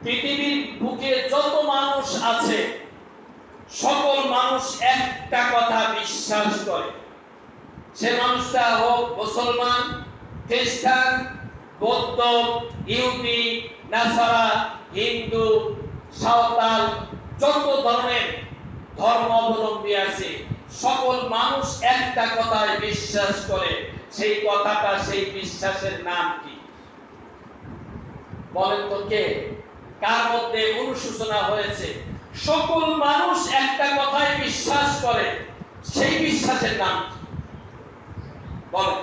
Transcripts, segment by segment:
পৃথিবীর বুকে যত মানুষ আছে সকল মানুষ একটা কথা বিশ্বাস করে। সে মানুষটা হোক মুসলমান, খ্রিস্টান, বৌদ্ধ, ইহুদি, নাসারা, হিন্দু, সাঁওতাল, যত ধরনের ধর্মাবলম্বী আছে সকল মানুষ একটা কথায় বিশ্বাস করে। সেই কথাটা, সেই বিশ্বাসের নাম কি বলেন তো? কে, কার মধ্যে অনুশোচনা হয়েছে? সকল মানুষ একটা কথায় বিশ্বাস করে, সেই বিশ্বাসের নাম কি বলেন?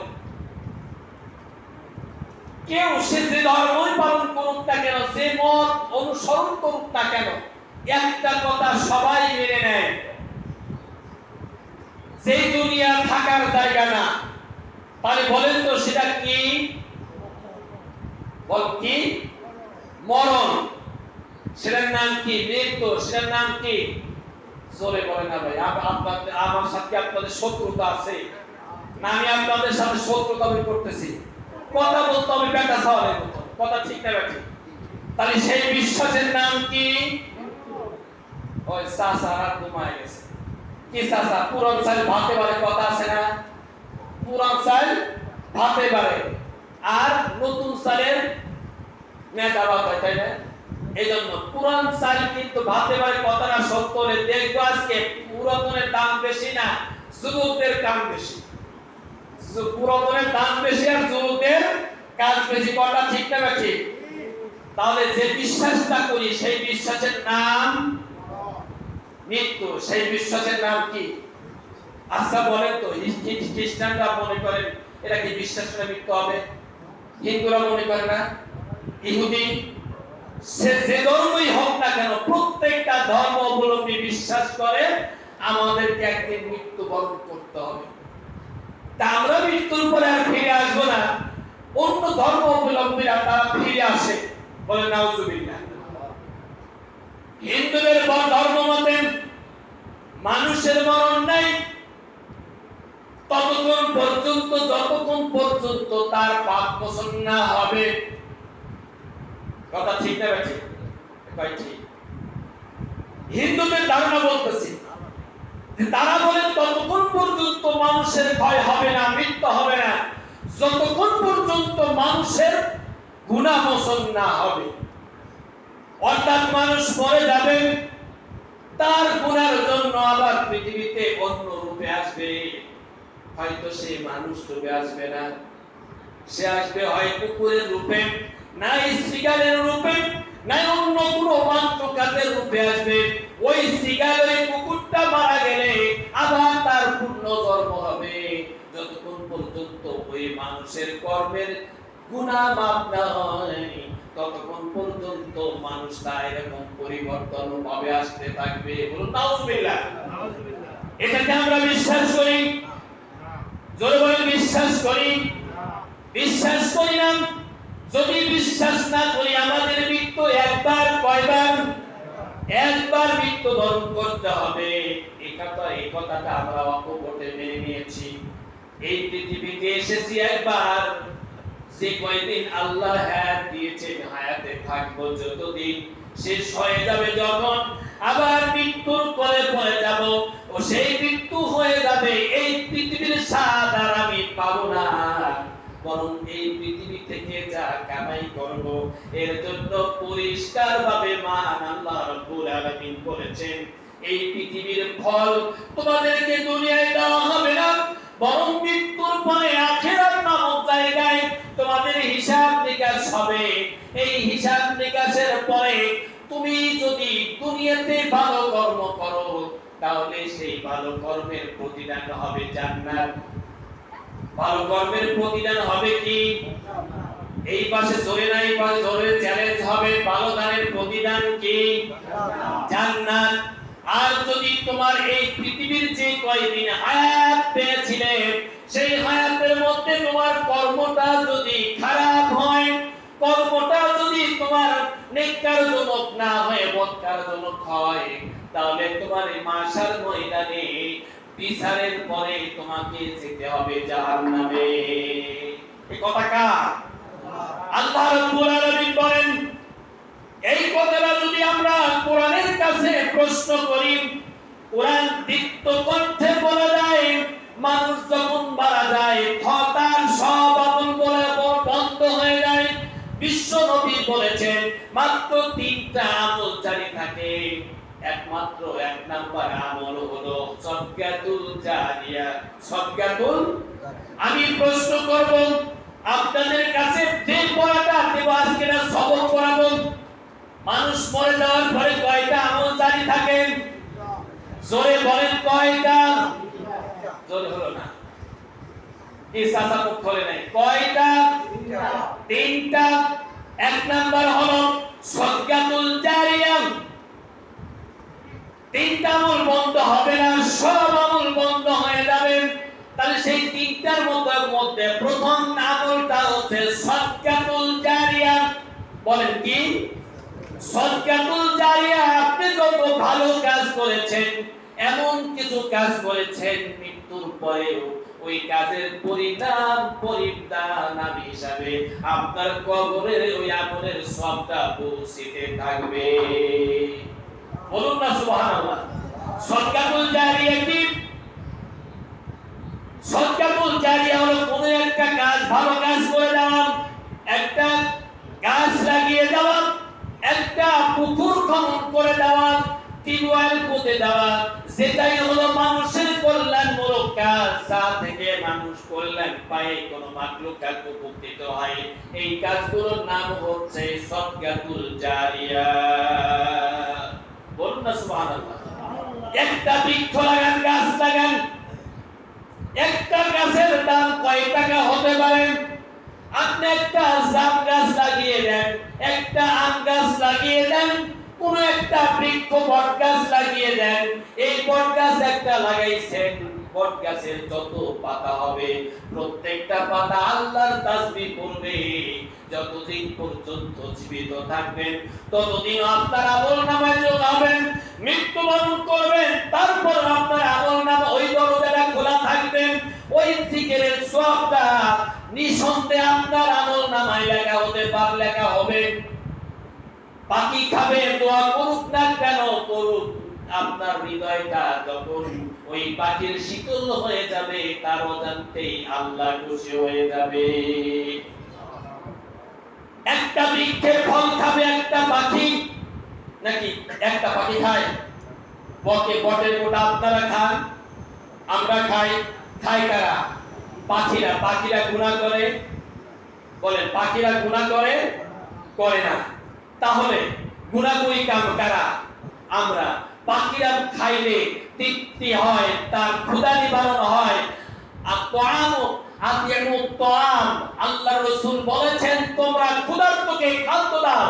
কেউ সে যে ধর্মই পালন করুক না কেন, যে মত অনুসরণ করুক না কেন, একটা কথা সবাই মেনে নেয়, যে দুনিয়া থাকার জায়গা না। তাহলে বলেন তো সেটা কি? বল কি? মরণ। সেটার নাম কি? মৃত্যু। সেটার নাম কি? জোরে বলে না ভাই। আপনাদের আমার সাথে আপনাদের শত্রুতা আছে না? আমি আপনাদের সাথে শত্রুতা করতেছি? কথা বলতে হবে বেটা সাওয়ালের মতো, কথা ঠিক না বেটি? তাহলে সেই বিশ্বাসের নাম কি? ওই চাচা আর ঘুমায় গেছে। কি চাচা? পুরান চাল ভাতে বারে কথা আছে না? পুরান চাল ভাতে বারে, আর নতুন চালের মেধা ভাত হয়, তাই না? এই জন্য পুরান চাল কিন্তু ভাতে বারে কথাটা সত্য হলে দেখবো আজকে পুরাতনের দাম বেশি না, যুবকদের কাম বেশি। পুরাতনের দাম বেশি আর যুবকদের কাজ বেশি। কথা ঠিক না বেটি? তাহলে যে বিশ্বাসটা করি সেই বিশ্বাসের নাম মৃত্যু। সেই বিশ্বাসের নাম কি? আচ্ছা বলেন তো, খ্রিস্টানরা মনে করেন এটা কি বিশ্বাস করে মৃত্যু হবে? হিন্দুরা মনে করে না? ইহুদি, সে যে ধর্মই হোক না কেন, প্রত্যেকটা ধর্ম অবলম্বী বিশ্বাস করে আমাদেরকে একদিন মৃত্যুবরণ করতে হবে। তা আমরা মৃত্যুর পরে আর ফিরে আসবো না। অন্য ধর্ম অবলম্বীরা তারা ফিরে আসে, বলে নাউজুবিল্লাহ। হিন্দুদের ধর্ম মতে মানুষের মরণ নাই ততক্ষণ পর্যন্ত যতক্ষণ পর্যন্ত তার পাপ মোচন না হবে। কথা ঠিক না বেঠিক? কয় ঠিক? হিন্দুদের ধারণা বলতেছি যে তারা বলেন ততক্ষণ পর্যন্ত মানুষের ভয় হবে না, মৃত্যু হবে না, যতক্ষণ পর্যন্ত মানুষের গুনাহ মোচন না হবে। অর্থাৎ মানুষ মরে যাবে, তার গুনার জন্য আবার পৃথিবীতে অন্য রূপে আসবে। হয়তো সে মানুষ রূপে আসবে না, সে আসবে হয় কুকুরের রূপে, না শৃগালের রূপে, না অন্য কোনো মাংসকাতের রূপে আসবে। ওই শৃগাল ওই কুকুরটা মারা গেলে আবার তার পূর্ণ জন্ম হবে, যতক্ষণ পর্যন্ত ওই মানুষের কর্মের গুনাহ মাফ না হয় ততক্ষণ পর্যন্ত মানুষটা এরকম পরিবর্তন ভাবে আসতে থাকবে। বলুন নাউজুবিল্লাহ। এটাকে আমরা বিশ্বাস করি? জোরে বলেন বিশ্বাস করি? বিশ্বাস করি না। যদি বিশ্বাস না করি, আমাদের মৃত্যু একবার, কয়বার? একবার মৃত্যুবরণ করতে হবে। এই কথাটা আমরা অকপটে মেনে নিয়েছি। এই পৃথিবীতে এসেছি একবার, যে কয়দিন আল্লাহ হায়াত দিয়েছেন হায়াতে থাকবো, যতদিন শেষ হয়ে যাবে যখন আবার মৃত্যুর কোলে পড়ে যাব, ও সেই মৃত্যু হয়ে যাবে। এই পৃথিবীর স্বাদ আর আমি পাবো না, বরং এই পৃথিবী থেকে যা কামাই করব এর জন্য পরিষ্কার ভাবে মহান আল্লাহ রাব্বুল আলামিন বলেছেন, এই পৃথিবীর ফল তোমাদেরকে দুনিয়ায় দেওয়া হবে না, বরং মৃত্যুর পরে আখিরাত নামক জায়গায় তোমাদের হিসাব নিকাশ হবে। এই হিসাব নিকাশের পরে তুমি যদি দুনিয়াতে ভালো কর্ম করো তাহলে সেই ভালো কর্মের প্রতিদান হবে জান্নাত। ভালো কর্মের প্রতিদান হবে কি? এই পাশে জোরে নাই, পাশে জোরে চ্যালেঞ্জ হবে, ভালো দানের প্রতিদান কি? জান্নাত। আর যদি তোমার এই পৃথিবীর যে কয়দিন হায়াত পেয়েছিলে সেই হায়াতের মধ্যে তোমার কর্মটা যদি খারাপ হয়, কর্মটা যদি তোমার নেককারজনক না হয়, বদকারজনক হয়, তাহলে তোমার এই মাশার ময়দানে বিচারের পরে তোমাকে যেতে হবে জাহান্নামে। এই কথা কার? আল্লাহ রাব্বুল আলামিন বলেন এই কথাটা যদি আমরা কোরআনের কাছে প্রশ্ন করি, কোরআন দীপ্ত কণ্ঠে বলে যায়, মানুষ যখন মারা যায় তার সব আমল বন্ধ হয়ে যায়। বিশ্ব নবী বলেছেন মাত্র 3টা আমল জারি থাকে, একমাত্র 1 নাম্বার আমল হলো সদকাতুল জারিয়া। সদকাতুল, আমি প্রশ্ন করব আপনাদের কাছে, যে পড়াটা দেব আজকে না সবক পড়াবো, মানুষ মরে যাওয়ার পরে কয়টা আমল জারি থাকে? জোরে বলেন কয়টা? জোরে হলো না, এই সাসা মুখ খোলে নাই। কয়টা? 3টা। 1 নাম্বার হলো সদকাতুল জারিয়া। 3টা আমল বন্ধ হবে না, সব আমল বন্ধ হয়ে যাবে। তাহলে সেই 3টার মধ্যে প্রথম আমলটা হচ্ছে সদকাতুল জারিয়া। বলেন কি? সদকাতুল জারিয়া। আপনি যত ভালো কাজ করেছেন, এমন কিছু কাজ করেছেন, মৃত্যুর পরেও ওই কাজের পরিণাম হিসাবে আপনার কবরে ওই আমলের সবটা পৌঁছিতে থাকবে। বলুন না সুবহানাল্লাহ। সদকাতুল জারিয়া কি? সদকাতুল জারিয়া হলো কোন একটা কাজ, ভালো কাজ করে দেওয়া, একটা গাছ লাগিয়ে দেওয়া, একটা পুকুর খনন করে দেওয়া, টিউবওয়েল পুঁতে দেওয়া, সেটাই হলো মানুষের কল্যাণমূলক কাজ, যা থেকে মানুষ কল্যাণ পায়, কোন মাখলুকাত উপকৃত হয়। এই কাজগুলোর নাম হচ্ছে সদকাতুল জারিয়া। বলুন না সুবহানাল্লাহ। একটা বৃক্ষ লাগান, গাছ লাগান, একটা গাছের দাম কয় টাকা হতে পারে? আপনি একটা জাম গাছ লাগিয়ে দেন, একটা আম গাছ লাগিয়ে দেন, কোন একটা বৃক্ষ বট গাছ লাগিয়ে দেন। এই বট গাছ একটা লাগাইছেন, বট গাছের যত পাতা হবে প্রত্যেকটা পাতা আল্লাহর তাসবিহ করবে। যতদিন পর্যন্ত জীবিত থাকবেন ততদিন আপনার আমলনামায় যোগ হবেন। মৃত্যুবরণ করবেন, তারপর আপনার আমলনামা ওই দরজাটা খোলা থাকবে। ওই জিকিরের সওয়াবটা নিঃসন্দেহে আপনার আমলনামায় লেখা হবে। পাখি খাবে, দোয়া করুক না কেন করুক, আপনার হৃদয়টা যখন ওই পাখির শীতল হয়ে যাবে, তার অজান্তেই আল্লাহ খুশি হয়ে যাবে। একটা বৃক্ষের ফল খাবে একটা পাখি, নাকি একটা পাখি খায়? বটের গোটা আপনারা খান, আমরা খাই। খায় কারা? পাখিরা। পাখিরা গুনাহ করে? বলেন, পাখিরা গুনাহ করে? করে না। তাহলে গুনাহই কারা? আমরা। পাখিরা খাইলে তৃপ্তি হয়, তার ক্ষুধা নিবারণ হয়। আল্লাহ রাসূল বলেছেন তোমরা ক্ষুধার্তকে খাদ্য দাও।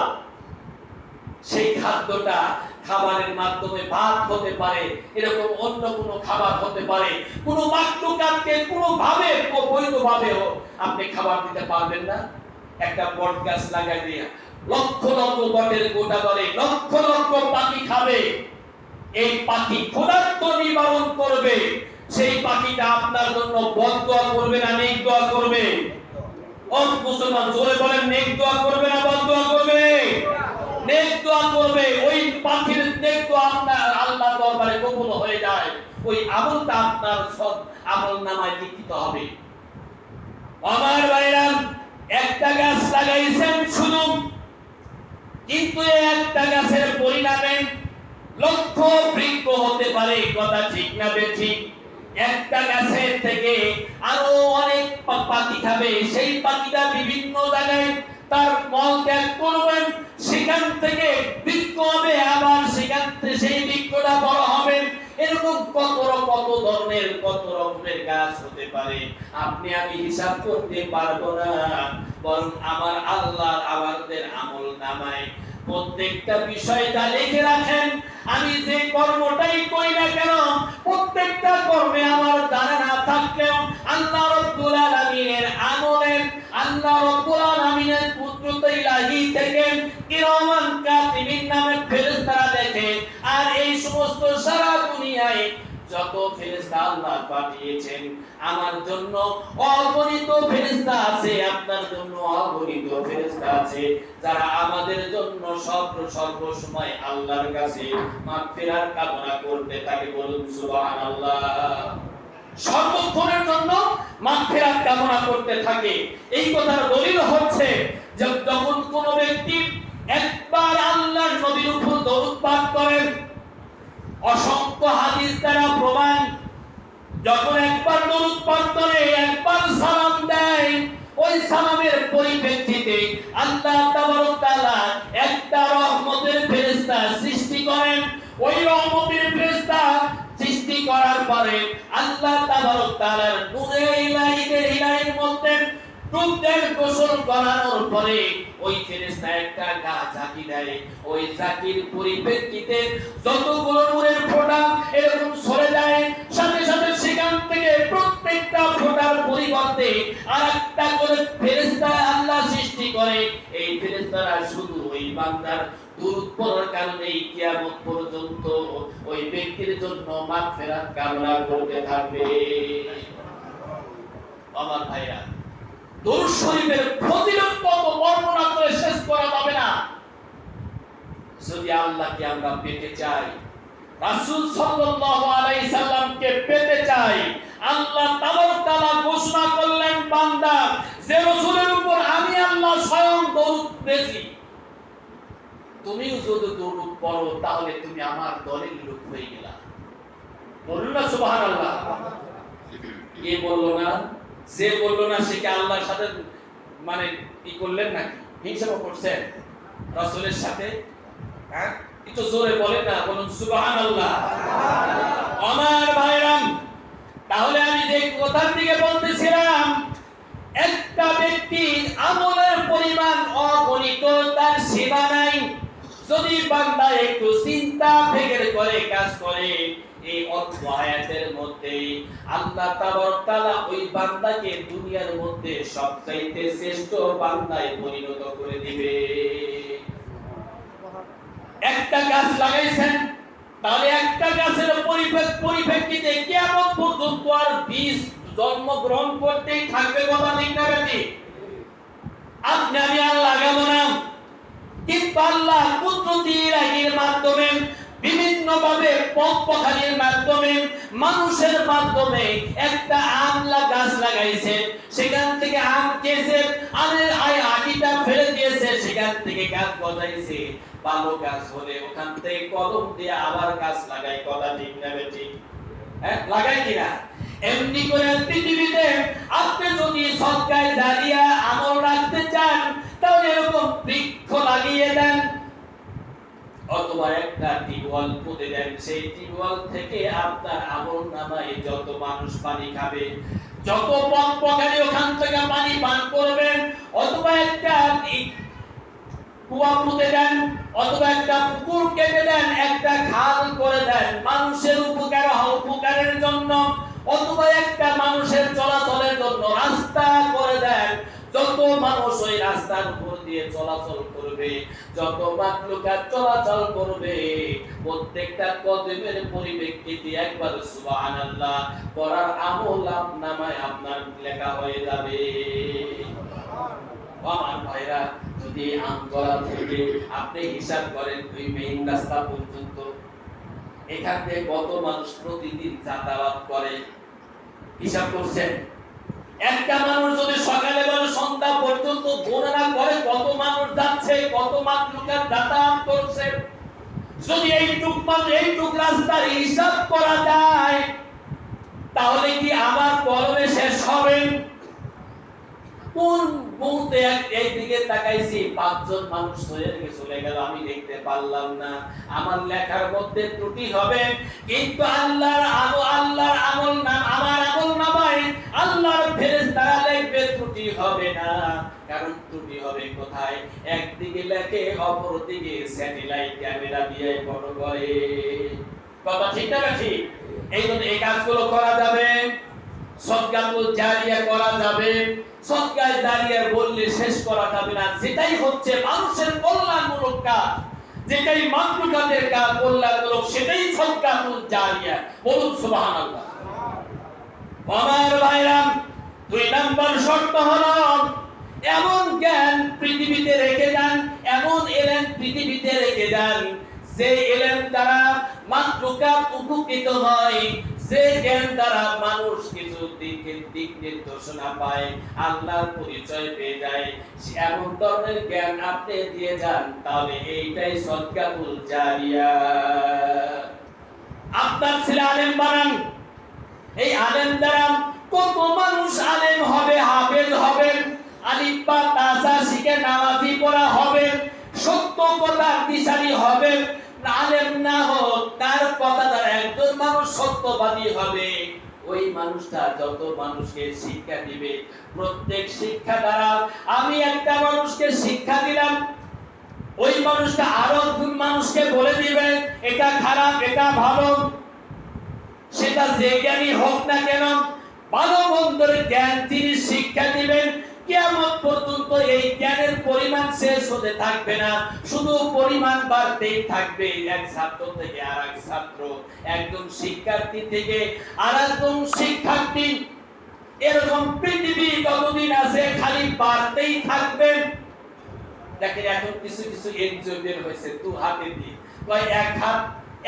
সেই খাদ্যটা খাবারের মাধ্যমে ভাত হতে পারে, এরকম অন্য কোনো খাবার হতে পারে। কোনো মাখলুকাতকে কোনো ভাবে বৈধভাবেও আপনি খাবার দিতে পারবেন না। একটা বট গাছ লাগাই দিয়ে লক্ষ লক্ষ বটের গোটা দলে লক্ষ লক্ষ পাখি খাবে। এই পাখি ক্ষুধার্ত নিবারণ করবে। সেই পাখিটা আপনার জন্য বদদোয়া করবে না নেক দোয়া করবে? ও মুসলমান, জোরে বলেন, নেক দোয়া করবে না বদদোয়া করবে? নেক দোয়া করবে। ওই পাখির নেক দোয়া আপনার আল্লাহর দরবারে কবুল হয়ে যায়। ওই আমলটা আপনার সব আমলনামায় লিখিত হবে। আমার ভাইরা, একটা গাছ লাগাইছেন শুধু, কিন্তু একটা গাছের পরিণামে লক্ষ বৃক্ষ হতে পারে। কথা ঠিক না বেঠিক? একটা গাছের থেকে আরো অনেক পাখি খাবে। সেই পাখিটা বিভিন্ন জায়গায় তার মল ত্যাগ করবেন, সেখান থেকে বৃক্ষ হবে, আবার সেখান থেকে সেই বৃক্ষটা বড় হবে। এরকম কত ধরনের কত রকমের গাছ হতে পারে, আপনি আমি হিসাব করতে পারবো না। বরং আমার আল্লাহ আমাদের আমলনামায় প্রত্যেকটা বিষয়টা লিখে রাখেন। আমি যে কর্মটাই করি না কেন, প্রত্যেকটা কর্মে আমার জানা না থাকলেও আল্লাহ রাব্বুল আলামিনের আমলের, আল্লাহ রাব্বুল আলামিনের কুদরত ইলাহি থেকে কিরামান কাতিবিন নামের ফেরেশতারা দেখে। আর এই সমস্ত সারা দুনিয়ায় যত ফেরেশতা আল্লাহ পাঠিয়েছেন আমার জন্য অগণিত ফেরেশতা আছে, আপনার জন্য অগণিত ফেরেশতা আছে, যারা আমাদের জন্য সর্বসময় আল্লাহর কাছে মাগফিরাত কামনা করতে থাকে। বলুন সুবহানাল্লাহ। সর্বক্ষণের জন্য মাগফিরাত কামনা করতে থাকে। এই কথার দলিল হচ্ছে যে যখন কোন ব্যক্তি একবার আল্লাহর নবীর উপর দরুদ পাঠ করেন, অসংখ্য হাদিস দ্বারা প্রমাণ, যখন একবার দরুদ পাঠ করে, একবার সালাম দেয়, ওই সালামের পরিপ্রেক্ষিতে আল্লাহ তাবারক তাআলা একটা রহমতের ফেরেশতা সৃষ্টি করেন। ওই রহমতের ফেরেশতা সৃষ্টি করার পরে আল্লাহ তাবারক তাআলার নূরে ইলাহির মধ্যে ডুবদের গোসল করানোর পরে ওই ফেরেশতা একটা গা ঝাঁকি দেয়। ওই ঝাঁকির পরিপ্রেক্ষিতে যতগুলো নূরের ফোঁটা এরকম সরে যায়, সাথে সাথে সেখান থেকে প্রত্যেকটা ফোঁটার পরিবর্তে আরেকটা করে ফেরেশতা আল্লাহ সৃষ্টি করে। এই ফেরেশতারা শুধু ওই বান্দার দুরূদ পড়ার কারণে কিয়ামত পর্যন্ত ওই ব্যক্তির জন্য মাগফিরাত কামনা করতে থাকবে। আমার ভাইরা, দুরূদ শরীফের ফজিলত কত বর্ণনা করে শেষ করা যাবে না। যদি আল্লাহকে আমরা পেতে চাই, রাসূল সাল্লাল্লাহু আলাইহি সাল্লামকে পেতে চাই, আল্লাহ তাবারক তাআলা ঘোষণা করলেন, বান্দা যে রাসূলের উপর আমি আল্লাহ স্বয়ং দরুদ পেয়েছি, তুমিও যদি দরুদ পড়ো তাহলে তুমি আমার দলের লোক হয়ে গেলা। বলুন না সুবহানাল্লাহ। কে বললো না? যে বললো না সে কি আল্লাহর সাথে মানে কি করলেন নাকি? হিংসা করছেন রাসূলের সাথে? হ্যাঁ, একটু জোরে বলেন না, বলুন সুবহানাল্লাহ। আমার ভাইরাম, তাহলে আমি যে কথার দিকে বলতেছিলাম, একটা ব্যক্তি আমলের পরিমাণ অগণিত, তার সীমা নাই। যদি বান্দা একটু চিন্তা ফিকির করে কাজ করে, এই অল্প হায়াতের মধ্যে আল্লাহ তাবারক তাআলা ওই বান্দাকে দুনিয়ার মধ্যে সবচাইতে শ্রেষ্ঠ বান্দায় পরিণত করে দিবে। একটা গাছ লাগাইছেন, তাহলে একটা গাছের পরিপ্রেক্ষিতে কিয়ামত পর্যন্ত আর বীজ জন্মগ্রহণ করতেই থাকবে। কথা ঠিক না বেটি? আপনি আমি আর লাগাবো না, কিন্তু আল্লাহ কুদরতি ইলাহির মাধ্যমে বিভিন্ন ভাবে পথ-পথারির মাধ্যমে মানুষের মাধ্যমে একটা আম গাছ লাগাইছে, সেখান থেকে আম খেয়েছে, আমের আটিটা ফেলে দিয়েছে, সেখান থেকে গাছ গজাইছে, ভালো গাছ হলে ওখান থেকে কলম দিয়ে আবার গাছ লাগাই। কথা ঠিক না বেটি? হ্যাঁ, লাগাই কিনা? এমনি করে পৃথিবীতে আপনি যদি সদকায়ে জারিয়া আমল রাখতে চান তাহলে এরকম বৃক্ষ লাগিয়ে দেন, অথবা একটা টিউবওয়েল পুঁতে দেন। সেই টিউবওয়েল থেকে আপনার আমল নামায় যত মানুষ পানি খাবে, যত পথ-পথারি ওখান থেকে পানি পান করবেন, অথবা একটা কুয়া পুঁতে দেন, অথবা একটা পুকুর কেটে দেন, একটা খাল করে দেন মানুষের উপকারের জন্য, অথবা একটা মানুষের চলাচলের জন্য রাস্তা করে দেন। যত মানুষ ওই রাস্তার উপর দিয়ে চলাচল করবে, যত মাখলুকাত চলাচল করবে, প্রত্যেকটা কদমের পরিপ্রেক্ষিতে একবার সুবহানাল্লাহ পড়ার আমল নামায় আপনার লেখা হয়ে যাবে। আমার ভাইরা, যদি আমতলা থেকে আপনি হিসাব করেন ওই মেইন রাস্তা পর্যন্ত, এখান থেকে কত মানুষ প্রতিদিন যাতায়াত করে হিসাব করছেন? একটা মানুষ যদি সকালে বলে সন্ধ্যা পর্যন্ত গণনা করে কত মানুষ যাচ্ছে, কত মাখলুকাত যাতায়াত করছে, যদি এইটুক রাস্তার হিসাব করা যায় তাহলে কি আমার কলমে শেষ হবে? কোন মুহূর্তে এইদিকে তাকাইছি 5 জন মানুষ চলে গেল, আমি দেখতে পারলাম না, আমার লেখার মধ্যে ত্রুটি হবে, কিন্তু আল্লাহর আমল নাম, আমার আমল নামায় আল্লাহর ফেরেশতারা লিখবে, ত্রুটি হবে না। কারণ ত্রুটি হবে কোথায়? একদিকে লেখে, অপর দিকে স্যাটেলাইট ক্যামেরা দিয়ে ফটো করে। কথা ঠিক না ঠিক? এই জন্য এই কাজগুলো করা যাবে, সদকাতুল জারিয়া করা যাবে। সদকায়ে জারিয়া বললে শেষ করা যাবে না, যেটাই হচ্ছে মানুষের কল্যাণমূলক কাজ, যেটাই মাখলুকাতের কাজ কল্যাণমূলক সেটাই সাদকাতুল জারিয়া। বলুন সুবহানাল্লাহ। আমার ভাইরা, 2 নম্বর শর্ত হলো এমন জ্ঞান পৃথিবীতে রেখে যান, এমন এলেম পৃথিবীতে রেখে যান যে এলেম দ্বারা মাখলুকাত উপকৃত হয়, যে জ্ঞান দ্বারা মানুষ কিছু দিক নির্দেশনা পায়, আল্লাহর পরিচয় পেয়ে যায়, এমন ধরনের জ্ঞান আপনি দিয়ে যান, তাহলে এইটাই সাদকাতুল জারিয়া। আপনার ছেলে আলেম বানান, এই আলেম দ্বারা কত মানুষ আলেম হবে, হাফেজ হবে, আলিফ বা তাসা শিখে নামাজি পড়া হবে, সত্য কথা দিশারি হবে। আলেম না হোক, তার কথা দ্বারা একজন মানুষ সত্যবাদী হবে। ওই মানুষটা যত মানুষকে শিক্ষা দিবে, প্রত্যেক শিক্ষা দ্বারা আমি একটা মানুষকে শিক্ষা দিলাম, ওই মানুষটা আরো একজন মানুষকে বলে দিবে এটা খারাপ এটা ভালো। সেটা যে জ্ঞানী হোক না কেন, ভালো মন্দের জ্ঞান তিনি শিক্ষা দিবেন, কিয়ামত পর্যন্ত এই জ্ঞানের পরিমাণ শেষ হতে থাকবে না, শুধু পরিমাণ বাড়তেই থাকবে। এক ছাত্র থেকে আরেক ছাত্র, একজন শিক্ষার্থী থেকে আরেকজন শিক্ষার্থী, এরকম পৃথিবী যতদিন আছে খালি বাড়তেই থাকবে। দেখেন এখন কিছু কিছু এনজিও বের হয়েছে, 2 হাতে দিয়ে কয় 1 হাত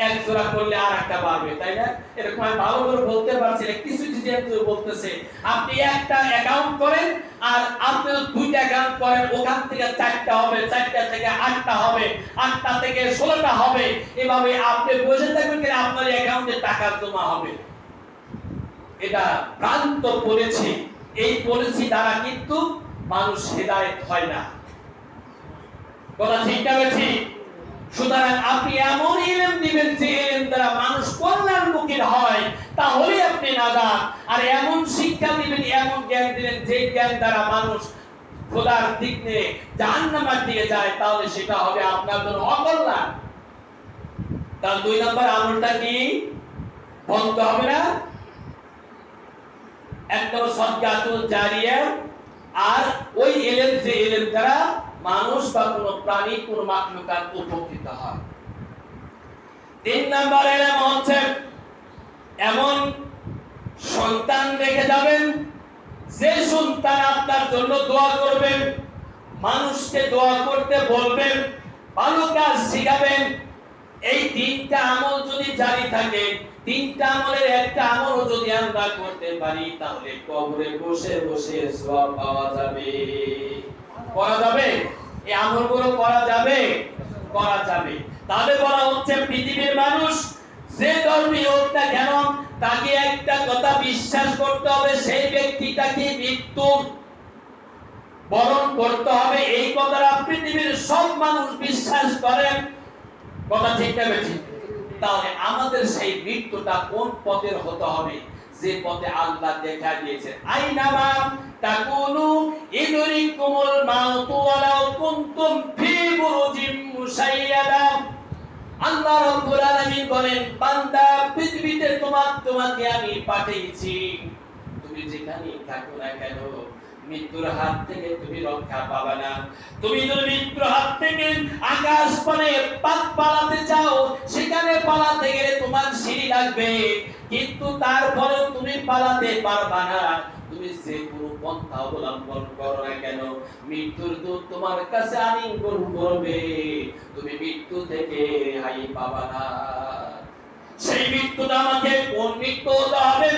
1 জোড়া করলে আর একটা বাড়বে, তাই না? এরকম আমি ভালো করে বলতে পারছি না। কিছু কিছু এনজিও বলতেছে আপনি একটা অ্যাকাউন্ট করেন আর আপনি 2টা অ্যাকাউন্ট করেন, ওখান থেকে 4টা হবে, 4টা থেকে 8টা হবে, 8টা থেকে 16টা হবে, এভাবে আপনি বসে থাকবেন যে আপনার অ্যাকাউন্টে টাকা জমা হবে। এটা ভ্রান্ত পলিসি। এই পলিসি দ্বারা কিন্তু মানুষ হেদায়েত হয় না। কথা ঠিক না ঠিক? সুতরাং আপনি এমন ইলম দিবেন যে ইলম দ্বারা মানুষ কল্যাণমুখী হয়, তাহলে আপনি নাজাত। আর এমন শিক্ষা দিবেন, এমন জ্ঞান দিবেন যে জ্ঞান দ্বারা মানুষ খোদার দিক নিয়ে জাহান্নামের দিকে যায়, তাহলে সেটা হবে আপনার জন্য অকল্যাণ। তার 2 নম্বর আমলটা কি? বন্ধ হবে না। একটা সাদকাতুল জারিয়া, আর ওই ইলম যে ইলম দ্বারা মানুষ বা কোন প্রাণী কোন মাখলুকাত উপকৃত হয়। 3 নম্বর ইলম হচ্ছে এমন সন্তান রেখে যাবেন যে সন্তান আপনার জন্য দোয়া করবেন, মানুষকে দোয়া করতে বলবেন, ভালো কাজ শিখাবেন। এই 3টা আমল যদি জারি থাকে, 3টা আমলের একটা আমল যদি আমরা করতে পারি, তাহলে কবরে বসে বসে সওয়াব পাওয়া যাবে। করা যাবে? এই আমলগুলো করা যাবে? করা যাবে। তাহলে বলা হচ্ছে পৃথিবীর মানুষ যে ধর্মীয় হোক না কেন, তাকে একটা কথা বিশ্বাস করতে হবে, সেই ব্যক্তিটাকে মৃত্যু বরণ করতে হবে। এই কথাটা পৃথিবীর সব মানুষ বিশ্বাস করেন। কথা ঠিক না বেঠিক? তাহলে আমাদের সেই মৃত্যুটা কোন পথের হতে হবে? যে পথে আল্লাহ দেখা দিয়েছেন, আইনামা তাকুনু ইদরিকুমুল মাউতু ওয়ালাউ কুনতুম ফি বুরুজিম মুশাইয়াদা। আল্লাহ রাব্বুল আলামিন বলেন, বান্দা পৃথিবীতে তোমাকে আমি পাঠিয়েছি, তুমি যেখানেই থাকো না কেন মৃত্যুর হাত থেকে তুমি রক্ষা পাবে না। তুমি যদি মৃত্যুর হাত থেকে আকাশ পানে পালাতে চাও, সেখানে পালাতে গেলে তোমার সিঁড়ি লাগবে, কিন্তু তারপরেও তুমি পালাতে পারবা না। তুমি যে কোনো পন্থা অবলম্বন করো না কেন, মৃত্যুর দূত তোমার কাছে আলিঙ্গন করবে, তুমি মৃত্যু থেকে রেহাই পাবা না। সেই মৃত্যুটা আমাকে কোন মৃত্যু হতে হবে?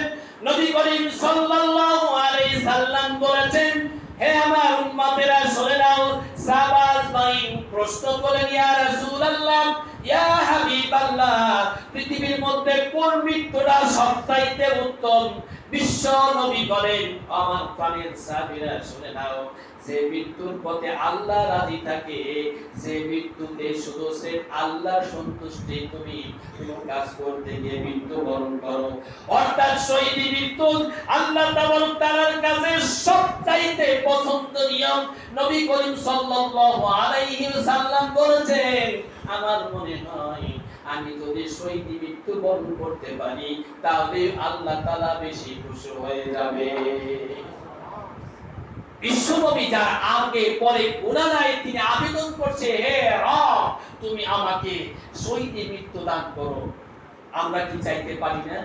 নবী করিম সাল্লাল্লাহু আলাইহি সাল্লাম বলেছেন, হে আমার উম্মতেরা শুনে নাও। সাহাবা আজমাইন প্রশ্ন করলেন, ইয়া রাসূলুল্লাহ, ইয়া হাবিবাল্লাহ, পৃথিবীর মধ্যে কোন মৃত্যুটা সবচাইতে উত্তম? বিশ্ব নবী বলেন, আমার প্রাণের সাহাবীরা শুনে নাও, যে মৃত্যুর পথে আল্লাহ রাজি থাকে, যে মৃত্যুতে শুধু সে আল্লাহর সন্তুষ্টি তুমি কাজ করতে গিয়ে মৃত্যুবরণ করো, অর্থাৎ শহীদি মৃত্যু আল্লাহ তাআলার কাছে সবচাইতে পছন্দনীয়। নবী করিম সাল্লাল্লাহু আলাইহি ওয়াসাল্লাম বলেছেন, আমার মনে হয় আমি যদি শহীদি মৃত্যুবরণ করতে পারি, তাহলে আল্লাহ তাআলা বেশি খুশি হয়ে যাবে। বিশ্বনবী যার আগে পরে গুনাহ নাই, তিনি আবেদন করছে, হে রব তুমি আমাকে শহীদ মৃত্যু দান করো। আমরা কি চাইতে পারি না?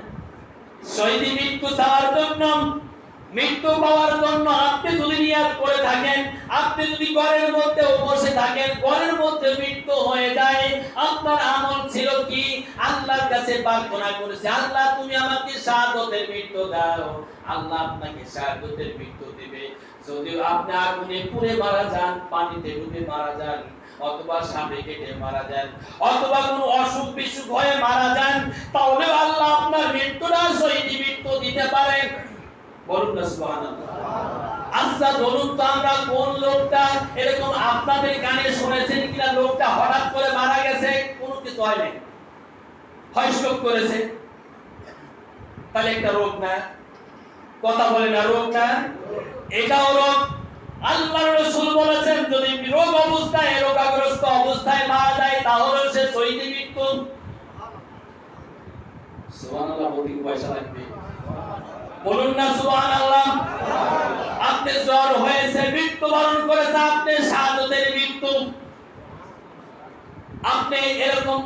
শহীদ মৃত্যু চাওয়ার জন্য, মৃত্যু পাওয়ার জন্য আপনি যদি নিয়াত করে থাকেন, আপনি যদি ঘরের মধ্যে বসে থাকেন, ঘরের মধ্যে মৃত্যু হয়ে যায়, আপনার আমল ছিল কি? আল্লাহর কাছে প্রার্থনা করেছে, আল্লাহ তুমি আমাকে শাহাদাতের মৃত্যু দাও। আল্লাহ আপনাকে শাহাদাতের মৃত্যু দিবে। যদি আপনি আগুনে পুড়ে মারা যান, পানিতে ডুবে মারা যান, অথবা সাপে কেটে মারা যান, অথবা কোনো অসুখ বিসুখ হয়ে মারা যান, তাহলে আল্লাহ আপনার মৃত্যুটা শহীদ মৃত্যু দিতে পারেন। বলুন না সুবহানাল্লাহ। আচ্ছা বলুন তো, আমরা কোন লোকটা এরকম আপনাদের কানে শুনেছেন কিনা লোকটা হঠাৎ করে মারা গেছে, কোনো কিছু হয় নাই, হয় স্ট্রোক করেছে, তাহলে একটা রোগ না? কথা বলে না রোগ না? এটাও রোগ। আল্লাহর রাসূল বলেছেন যদি রোগ অবস্থায়, রোগাগ্রস্ত অবস্থায় মারা যায় তাহলে সে শহীদ মৃত্যু। সুবহানাল্লাহ বলতে কি পয়সা লাগবে? বলুন না সুবহানাল্লাহ। আপনি জ্বর হয়েছে, মৃত্যুবরণ করেছে, আপনি শাহাদাতের মৃত্যু। আপনি এরকম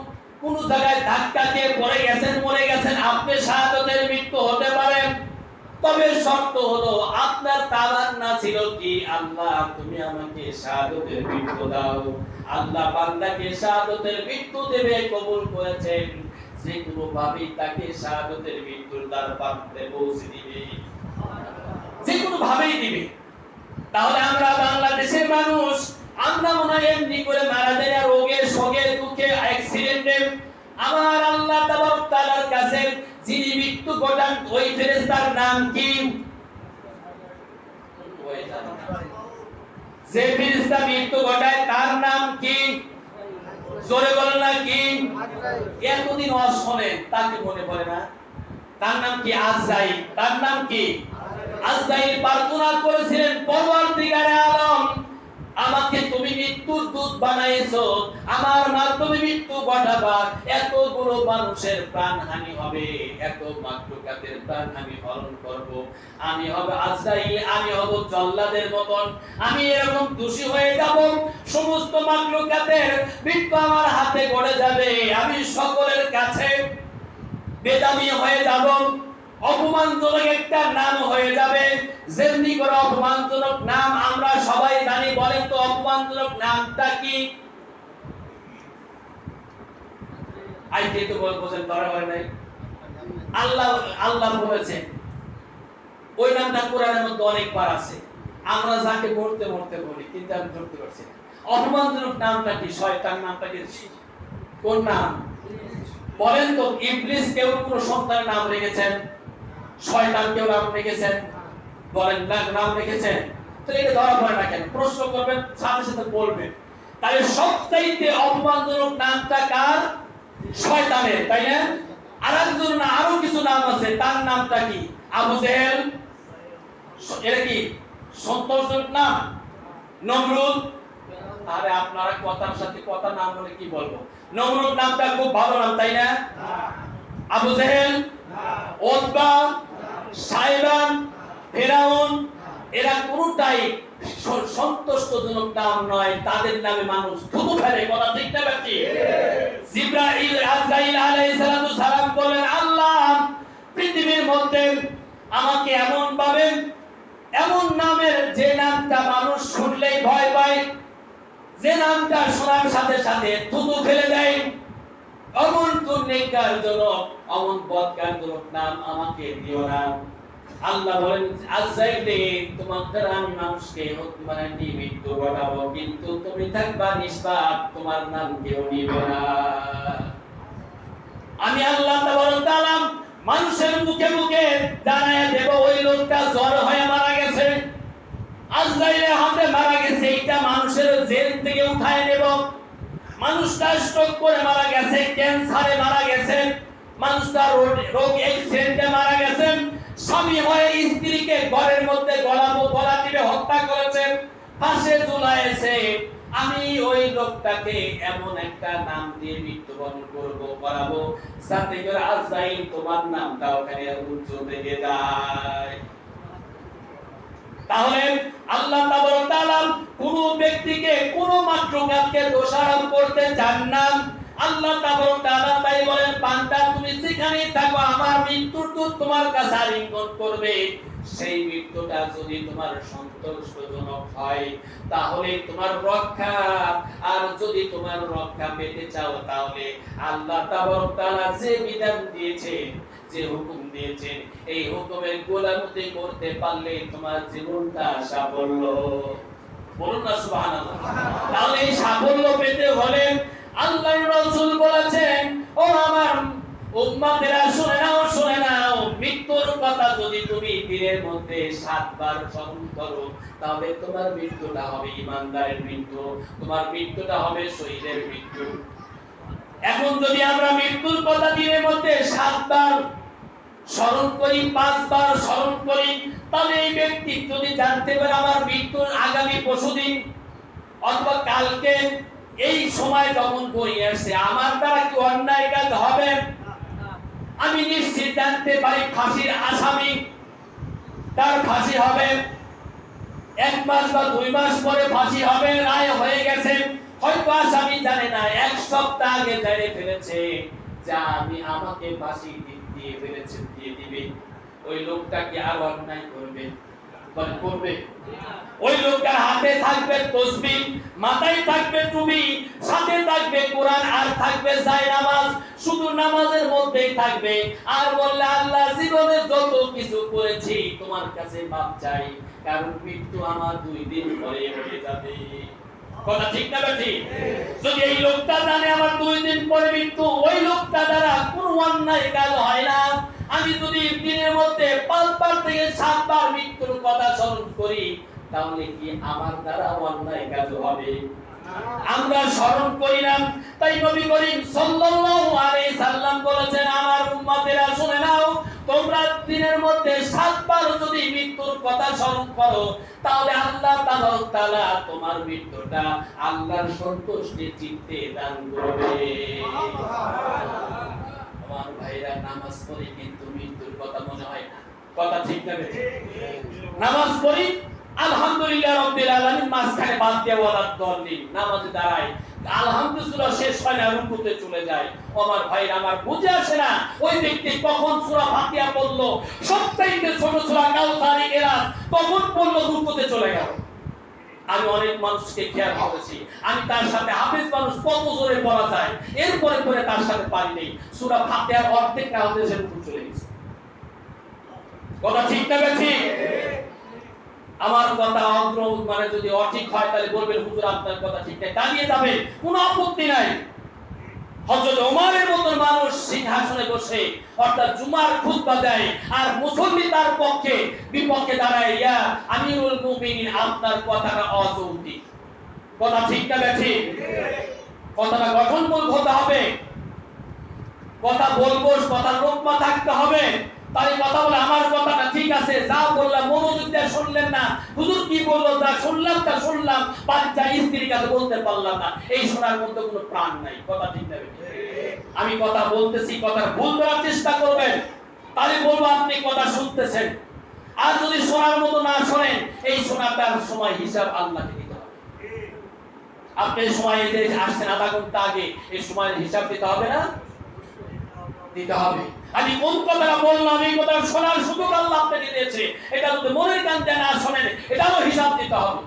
কোন জায়গায় ধাক্কা খেয়ে পড়ে গেছেন, মরে গেছেন, আপনি শাহাদাতের মৃত্যু হতে পারেন। তবে শর্ত হলো আপনার তামান্না ছিল কি, আল্লাহ তুমি আমাকে শাহাদাতের মৃত্যু দাও। আল্লাহ বান্দাকে শাহাদাতের মৃত্যু দেবে কবুল করেছেন, যে কোনো ভাবেই তাকে শাহাদাতের মৃত্যুর দ্বার প্রান্তে পৌঁছে দিবে, যে কোনো ভাবেই দিবে। তাহলে আমরা বাংলাদেশের মানুষ, আমরা মনে হয় এমনি করে মারা যাই না, রোগে শোকে দুঃখে অ্যাক্সিডেন্টে। আমার আল্লাহ তাবারক তাআলার কাছে যিনি মৃত্যু ঘটান, ওই ফেরেশতার নাম কি? যে ফেরেশতা মৃত্যু ঘটায় তার নাম কি? জোরে বলেন না কি? এতদিন ওয়াজ শোনেন, তাকে মনে পড়ে না? তার নাম কি? আজরাইল। তার নাম কি? আজরাইল প্রার্থনা করেছিলেন, পরওয়ারদিগারে আলম আমাকে তুমি মৃত্যুর দূত বানাইছো, আমার মাধ্যমে মৃত্যু ঘটাবা। এতগুলো মানুষের প্রাণহানি হবে, এত মাখলুকাতের প্রাণহানি হরণ করব। আমি হব আজরাইল, আমি হব জল্লাদের মতন, আমি এরকম দোষী হয়ে যাব, সমস্ত মাখলুকাতের মৃত্যু আমার হাতে গড়ে যাবে, আমি সকলের কাছে বেদামি হয়ে যাব, অপমানজনক একটা নাম হয়ে যাবে। যেমনি করে অপমানজনক নাম আমরা সবাই জানি, বলেন তো অপমানজনক নামটা কি? আইতে তো বলছেন ধরা হয় নাই। আল্লাহ আল্লাহ বলেছেন, ওই নামটা কোরআনের মধ্যে অনেকবার আছে, আমরা যাকে মরতে মরতে বলি, কিন্তু আমি ধরতে পারছি না। অপমানজনক নামটা কি? শয়তান নামটা কি? কোন নাম বলেন তো? ইবলিস কেউ কোনো সন্তানের নাম রেখেছেন? শয়তান কেউ নাম রেখেছেন? বলেন না, নাম রেখেছেন? তাহলে এটা ধরা পড়ে না কেন? প্রশ্ন করবেন, সাথে সাথে বলবেন। তাহলে সবচাইতে অপমানজনক নামটা কার? শয়তানের, তাই না? আরেকজন না, আরো কিছু নাম আছে, তার নামটা কি? আবু জেহেল, এটা কি সন্তোষজনক নাম? নমরুদ, আরে আপনারা কথার সাথে কথা নাম বলে কি বলবো? নমরুদ নামটা খুব ভালো নাম, তাই না? আবু জেহেল, উতবা, সাইবা, ফিরাউন, এরা কোনটাই সন্তুষ্টজনক নাম নয়, তাদের নামে মানুষ থুতু ফেলে। কথা ঠিক না বাকি? জিবরাইল আজরাইল আলাইহিস সালাতু সালাম বলেন, আল্লাহ পৃথিবীর মধ্যে আমাকে এমন ভাবে, এমন নামের যে নামটা মানুষ শুনলেই ভয় পায়, যে নামটা শোনার সাথে সাথে থুতু ফেলে দেয়, অমন নেককারজনক, অমন বদকারজনক নাম আমাকে দিও না। আল্লাহ বলেন, আজরাইল তোমাকে আমি মানুষকে মানে মৃত্যু ঘটাবো, কিন্তু তুমি থাকবা নিষ্পাপ, তোমার নাম কেউ নিবে না। আমি আল্লাহ তাবারক তাআলা মানুষের মুখে মুখে জানায় দেব ওই লোকটা জ্বর হয়ে মারা গেছে, আজরাইলের হাতে মারা গেছে, এটা মানুষের জেল থেকে উঠায় নেব। মানুষটা স্ট্রোক করে মারা গেছে, ক্যান্সারে মারা গেছে, মানুষটা রোগ অ্যাক্সিডেন্টে মারা গেছে, স্বামী হয়ে স্ত্রীকে ঘরের মধ্যে গলা টিপে হত্যা করেছে, ফাঁসে ঝুলাইছে। আমি ওই লোকটাকে এমন একটা নাম দিয়ে মৃত্যুবরণ করাবো যাতে করে আজরাইল তোমার নামটা ওখানে উজ্জ্বল থেকে যায়। তাহলে আল্লাহ তাআলা কোন ব্যক্তিকে কোন মাত্রকাকে দোষারোপ করতে চান না। আল্লাহ তাআলা তাই বলেন, বান্দা তুমি যেখানেই থাকো আমার মৃত্যুর দূত তোমার কাছে আলিঙ্গন করবে। সেই মৃত্যুটা যদি তোমার সন্তোষজনক হয় তাহলে তোমার রক্ষা, আর যদি তোমার রক্ষা পেতে চাও তাহলে আল্লাহ তাআলা যে বিধান দিয়েছেন, যে হুকুম দিয়েছেন, এই হুকুমের গোলামি করতে পারলে তোমার জীবনটা সাফল্য। বলুন না সুবহানাল্লাহ। তাহলে এই সাফল্য পেতে হলে আল্লাহর রাসূল বলেছেন, ও আমার উম্মতেরা শুনে নাও, মৃত্যুর কথা যদি তুমি দিনের মধ্যে 7 বার স্মরণ করো তাহলে তোমার মৃত্যুটা হবে ঈমানদারের মৃত্যু, তোমার মৃত্যুটা হবে শহীদের মৃত্যু। এখন যদি আমরা মৃত্যুর কথা দিনের মধ্যে 7 বার স্মরণ করি, 5 বার স্মরণ করি, তাহলে এই ব্যক্তি যদি জানতে পারে আমার মৃত্যুর আগামী পরশুদিন অথবা কালকে এই সময় যখন বই আসছে, আমার দ্বারা কি অন্যায় কাজ হবে? আমি নিশ্চিত জানতে পারি ফাঁসির আসামি, তার ফাঁসি হবে 1 মাস বা 2 মাস পরে ফাঁসি হবে, রায় হয়ে গেছে। হয়তো আসামি জানে না, 1 সপ্তাহ আগে জেনে ফেলেছে যা আমি আমাকে ফাঁসি দিয়ে ফেলেছে, দিয়ে দিবে। ওই লোকটা কি আর অন্যায় করবে? করবে? ওই লোকটার হাতে থাকবে তাসবিহ, মাথায় থাকবে টুপি, সাথে থাকবে কোরআন, আর থাকবে জায়নামাজ, শুধু নামাজের মধ্যেই থাকবে, আর বললে আল্লাহ জীবনে যত কিছু করেছি তোমার কাছে মাপ চাই, কারণ মৃত্যু আমার 2 দিন পরে হয়ে যাবে। কথা ঠিক না ঠিক? যদি এই লোকটা জানে আমার 2 দিন পরে মৃত্যু, ওই লোকটা দ্বারা কোনো অন্যায় কাজ হয় না। আমি যদি দিনের মধ্যে 5 বার থেকে 7 বার মৃত্যুর কথা স্মরণ করি তাহলে কি আমার দ্বারা অন্যায় কাজ হবে? আমরা স্মরণ করি না। তাই নবী করিম সাল্লাল্লাহু আলাইহি সাল্লাম বলেছেন, আমার উম্মতেরা শুনে নাও, তোমরা দিনের মধ্যে 7 বার যদি মৃত্যুর কথা স্মরণ করো তাহলে আল্লাহ তাআলা তোমার মৃত্যুটা আল্লাহর সন্তুষ্টি চিত্তে দান করবে। আমার ভাইরা, নামাজ পড়ি কিন্তু মৃত্যুর কথা মনে হয় না। কথা ঠিক না বেঠিক? নামাজ পড়ি আলহামদুলিল্লাহ রাব্বিল আলামিন, মাঝখানে বাদ দিয়ে ওয়ালাদ দলিন, নামাজে দাঁড়াই, আলহামদুলিল্লাহ শেষ হয় না, রুকুতে চলে যায়। আমার ভাইরা আমার, বুঝে আসে না ওই ব্যক্তি কখন সূরা ফাতিহা পড়লো, সবচাইতে ছোট সূরা কাউসারি এরাস কখন পড়লো, রুকুতে চলে গেল। আমি অনেক মানুষকে খেয়াল করেছি, আমি তার সাথে হাফেজ মানুষ কত জোরে পড়া যায়, এরপরে পরে তার সাথে পারি নেই, সূরা ফাতিহার অর্ধেক না হতে সে রুকু চলে গেছে। কথা ঠিক না বেঠিক? আমার কথা অগ্র মানে যদি অঠিক হয় তাহলে বলবেন হুজুর আপনার কথা ঠিক নাই, দাঁড়িয়ে যাবে, কোনো আপত্তি নাই। হযরত ওমরের মতন মানুষ সিংহাসনে বসে অর্থাৎ জুমার খুতবা দেয়, আর মুসল্লি তার পক্ষে বিপক্ষে দাঁড়ায়, ইয়া আমিরুল মুমিনিন আপনার কথাটা অযৌক্তিক। কথা ঠিক না বেঠিক? কথাটা গঠনমূলক হতে হবে, কথা বলবো, কথা লোকমা থাকতে হবে। তাই কথা বলে আমার কথাটা ঠিক আছে, যা বললাম মনোযোগ দিয়ে শুনলেন না, হুজুর কি বললো যা শুনলাম তা শুনলাম, বাচ্চা স্ত্রীর কাছে বলতে পারলাম না, এই শোনার মধ্যে কোনো প্রাণ নাই। কথা ঠিক না? আমি কথা বলতেছি, কথার ভুল ধরার চেষ্টা করবেন, তাহলে বলবো আপনি কথা শুনতেছেন। আর যদি শোনার মতো না শোনেন, এই শোনাটার সময় হিসাব আল্লাহকে দিতে হবে। আপনি সময় যে আসছেন আধা ঘন্টা আগে, এই সময়ের হিসাব দিতে হবে না? দিতে হবে। আমি কোন কথাটা বললাম, এই কথা শোনার সুযোগ আল্লাহ আপনাকে দিয়েছে, এটা যদি মনের কান দিয়ে না শোনেন এটারও হিসাব দিতে হবে।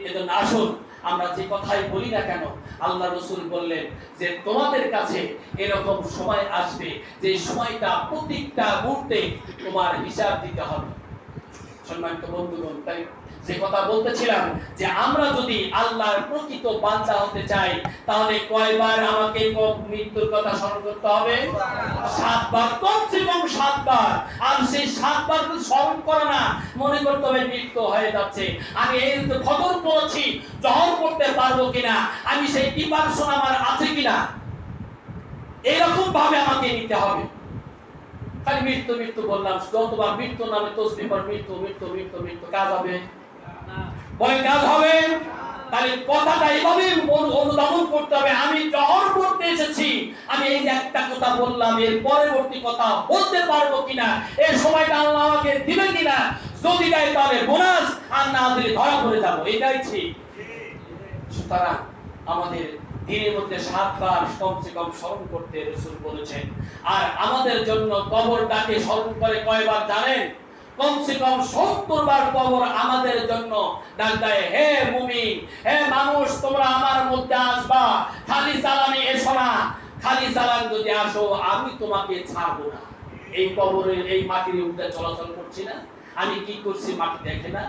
এজন্য আসুন আমরা যে কথাই বলি না কেন, আল্লাহ রাসূল বললেন যে তোমাদের কাছে এরকম সময় আসবে যে সময়টা প্রত্যেকটা মুহূর্তে তোমার হিসাব দিতে হবে। সম্মানিত বন্ধুগণ, তাই যে কথা বলতেছিলাম যে আমরা যদি আল্লাহর প্রকৃত বান্দা হতে চাই তাহলে কয়বার আমাকে মৃত্যুর কথা স্মরণ করতে হবে? 7 বার, কমসে কম 7 বার। আর সেই 7 বার স্মরণ করে না, মনে করতে হবে মৃত্যু হয়ে যাচ্ছে, আমি এই খবর পড়ছি জহর করতে পারবো কিনা, আমি সেই প্রিপারেশন আমার আছে কিনা, এরকম ভাবে আমাকে নিতে হবে। খালি মৃত্যু মৃত্যু বললাম, যতবার মৃত্যু নামে তসবিহ পড়, মৃত্যু মৃত্যু মৃত্যু মৃত্যু, কাজ হবে? বলেন কাজ হবে? তাহলে কথাটা এইভাবে অনুধাবন করতে হবে। আমি জহর করতে এসেছি, আমি এই যে একটা কথা বললাম, এর পরবর্তী কথা বলতে পারবো কিনা, এই সময়টা আল্লাহ আমাকে দিবে কিনা, যদি দেয় তাহলে বোনাস, আর না দিলে ধরা পড়ে যাবো, এটাই ঠিক। সুতরাং আমাদের দিনের মধ্যে 7 বার কমসে কম স্মরণ করতে রাসূল বলেছেন। আর আমাদের জন্য কবর ডাকে স্মরণ করে কয়বার জানেন? কমসে কম 70 বার কবর আমাদের জন্য ডাক দেয়, হে মুমিন, হে মানুষ, তোমরা আমার মধ্যে আসবা, খালি চালানে এসো না, খালি চালান যদি আসো আমি তোমাকে ছাড়বো না। এই কবরের এই মাটির উপরে চলাচল করছি না, আমি কি করছি মাটি দেখে না?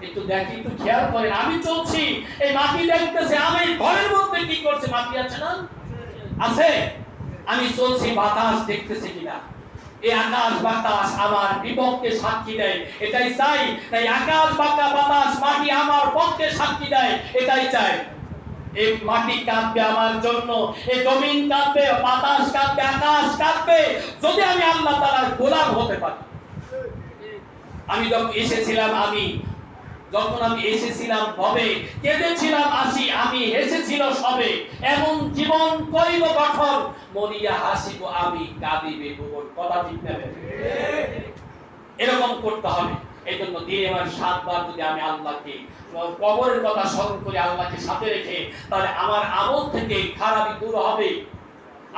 একটু দেখি, একটু খেয়াল করেন, আমি চলছি, এই মাটি দেখতেছে, আমি ঘরের মধ্যে কি করছে, মাটি আছে না? আছে। আমি চলছি, বাতাস দেখতেছে কিনা? এই আকাশ বাতাস আমার বিপক্ষে সাক্ষী দেয়, এটাই চাই। তাই আকাশ বাতাস মাটি আমার পক্ষে সাক্ষী দেয়, এটাই চাই। এই মাটি কাঁদবে আমার জন্য, এই জমিন কাঁদবে, বাতাস কাঁদবে, আকাশ কাঁদবে, যদি আমি আল্লাহ তাআলার গোলাম হতে পারি। আমি যখন এসেছিলাম ভবে, কেঁদেছিলাম আসি, আমি হেসেছিল সবে, এমন জীবন করিব গঠন, মরিয়া হাসিব আমি, কাঁদিবে ভুবন। কথা ঠিক না? এরকম করতে হবে। এই জন্য দিনে আমার 7 বার যদি আমি আল্লাহকে কবরের কথা স্মরণ করে আল্লাহকে সাথে রেখে, তাহলে আমার আমল থেকে খারাপই দূর হবে,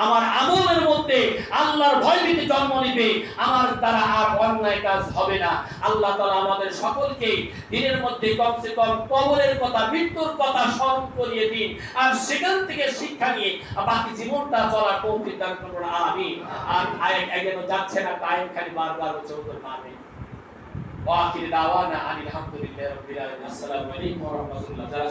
আমার আমলের মধ্যে আল্লাহর ভয়ভীতি জন্ম নিবে, আমার দ্বারা আর অন্যায় কাজ হবে না। আল্লাহ তাআলা আমাদের সকলকে দিনের মধ্যে কমসে কম কবরের কথা, মৃত্যুর কথা স্মরণ করিয়ে দিন, আর সেখান থেকে শিক্ষা নিয়ে বাকি জীবনটা চলার তৌফিক দান করুন। আমিন। আর আগে যাচ্ছে না, কায়েম খালি বারবার চলতে পারবে। ওয়া আখির দাওয়ানা আনিল হামদুলিল্লাহি রাব্বিল আলামিন। আসসালামু আলাইকুম ওয়া রাহমাতুল্লাহ। যারা